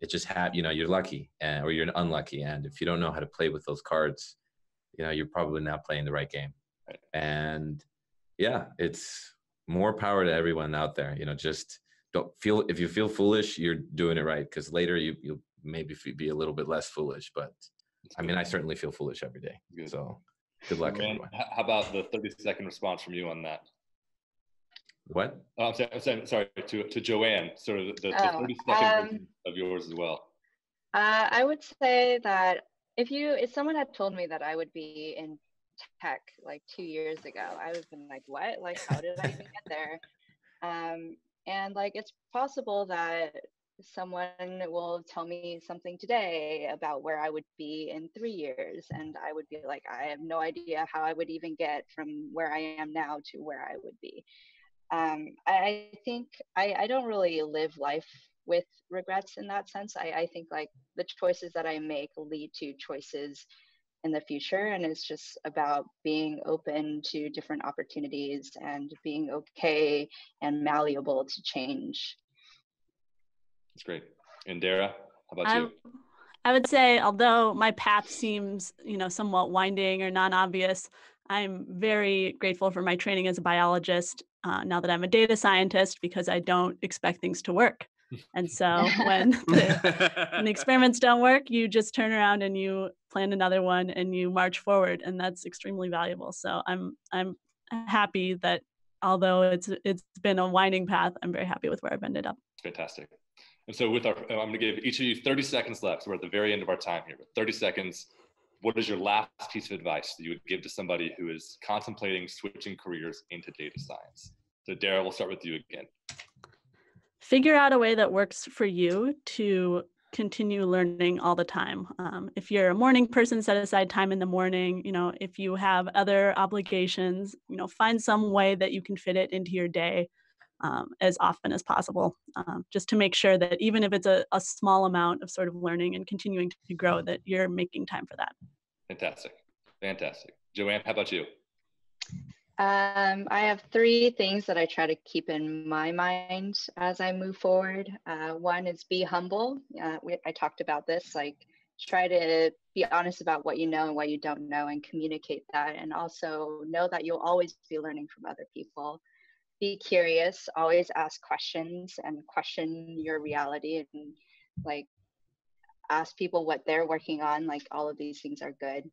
it just you know, you're lucky or you're unlucky. And if you don't know how to play with those cards, you know, you're probably not playing the right game. And yeah, it's more power to everyone out there. You know, just if you feel foolish, you're doing it right. Because later you'll maybe be a little bit less foolish. But I mean, I certainly feel foolish every day. Good. So good luck, everyone. How about the 30-second response from you on that? What? Oh, I'm sorry to Joanne, sort of the 30-second of yours as well. I would say that if someone had told me that I would be in tech like 2 years ago, I would have been like, what? Like, how did I even get there? And like, it's possible that someone will tell me something today about where I would be in 3 years. And I would be like, I have no idea how I would even get from where I am now to where I would be. I think I don't really live life with regrets in that sense. I think like the choices that I make lead to choices in the future, and it's just about being open to different opportunities and being okay and malleable to change. That's great. And Dara, how about you? I would say, although my path seems, somewhat winding or non-obvious, I'm very grateful for my training as a biologist now that I'm a data scientist, because I don't expect things to work. And so when the experiments don't work, you just turn around and you plan another one and you march forward, and that's extremely valuable. So I'm happy that although it's been a winding path, I'm very happy with where I've ended up. Fantastic. And so I'm going to give each of you 30 seconds left. So we're at the very end of our time here, but 30 seconds. What is your last piece of advice that you would give to somebody who is contemplating switching careers into data science? So Dara, we'll start with you again. Figure out a way that works for you to continue learning all the time. If you're a morning person, set aside time in the morning. If you have other obligations, find some way that you can fit it into your day as often as possible, just to make sure that even if it's a small amount of sort of learning and continuing to grow, that you're making time for that. Fantastic. Fantastic. Joanne, how about you? I have 3 things that I try to keep in my mind as I move forward. One is be humble. I talked about this, like try to be honest about what you know and what you don't know and communicate that. And also know that you'll always be learning from other people. Be curious, always ask questions and question your reality, and like ask people what they're working on. Like all of these things are good.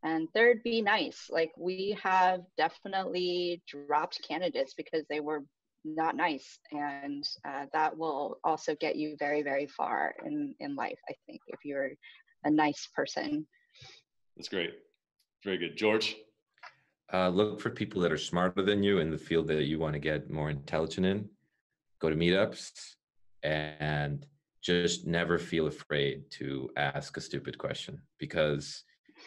And third, be nice. Like we have definitely dropped candidates because they were not nice. And that will also get you very, very far in life, I think, if you're a nice person. That's great. Very good. George? Look for people that are smarter than you in the field that you want to get more intelligent in. Go to meetups and just never feel afraid to ask a stupid question, because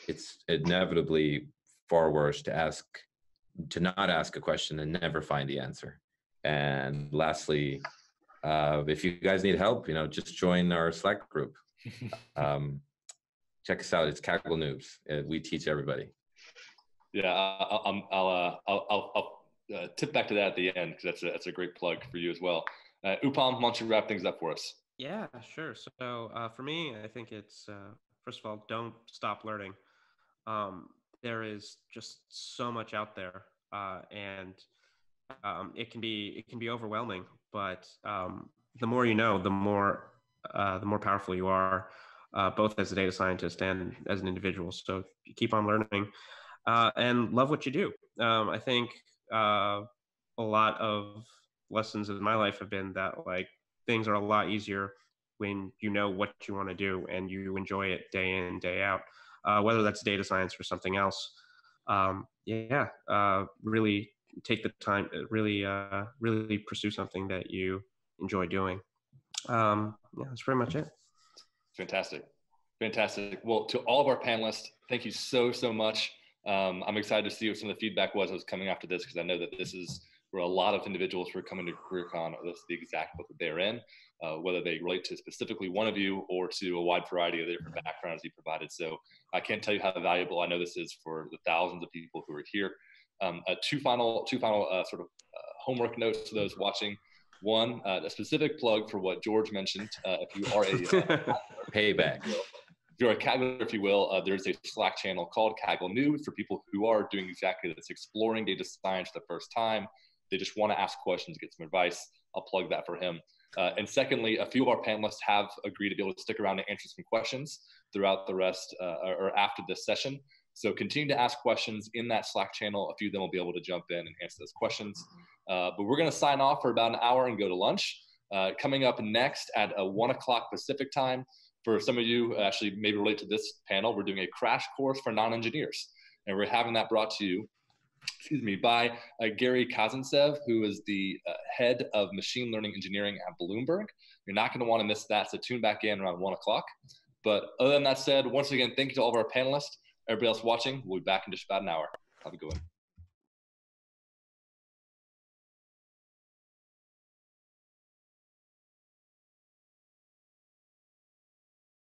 it's inevitably far worse to not ask a question and never find the answer. And lastly, if you guys need help, just join our Slack group. Check us out. It's Kaggle Noobs. We teach everybody. Yeah, I'll tip back to that at the end, because that's a great plug for you as well. Upom, why don't you wrap things up for us? Yeah, sure. So for me, I think it's first of all, don't stop learning. There is just so much out there, and it can be overwhelming. But the more you know, the more powerful you are, both as a data scientist and as an individual. So keep on learning, and love what you do. I think a lot of lessons in my life have been that like things are a lot easier when you know what you want to do and you enjoy it day in, day out, whether that's data science or something else. Really take the time, really pursue something that you enjoy doing. That's pretty much it. Fantastic. Well, to all of our panelists, thank you so much. I'm excited to see what some of the feedback was coming after this, because I know that this is where a lot of individuals who are coming to CareerCon, this is the exact book that they're in, whether they relate to specifically one of you or to a wide variety of the different backgrounds you provided. So I can't tell you how valuable I know this is for the thousands of people who are here. Two final sort of homework notes to those watching. One, a specific plug for what George mentioned. If you are a payback. If you're a Kaggle, if you will, there's a Slack channel called Kaggle News for people who are doing exactly this, exploring data science for the first time. They just want to ask questions, get some advice. I'll plug that for him. And secondly, a few of our panelists have agreed to be able to stick around and answer some questions throughout the rest or after this session. So continue to ask questions in that Slack channel. A few of them will be able to jump in and answer those questions. But we're going to sign off for about an hour and go to lunch. Coming up next at 1 o'clock Pacific time, for some of you actually maybe relate to this panel, we're doing a crash course for non-engineers. And we're having that brought to you, by Gary Kazantsev, who is the head of machine learning engineering at Bloomberg. You're not going to want to miss that, so tune back in around 1 o'clock. But other than that said, once again, thank you to all of our panelists. Everybody else watching, we'll be back in just about an hour. Have a good one.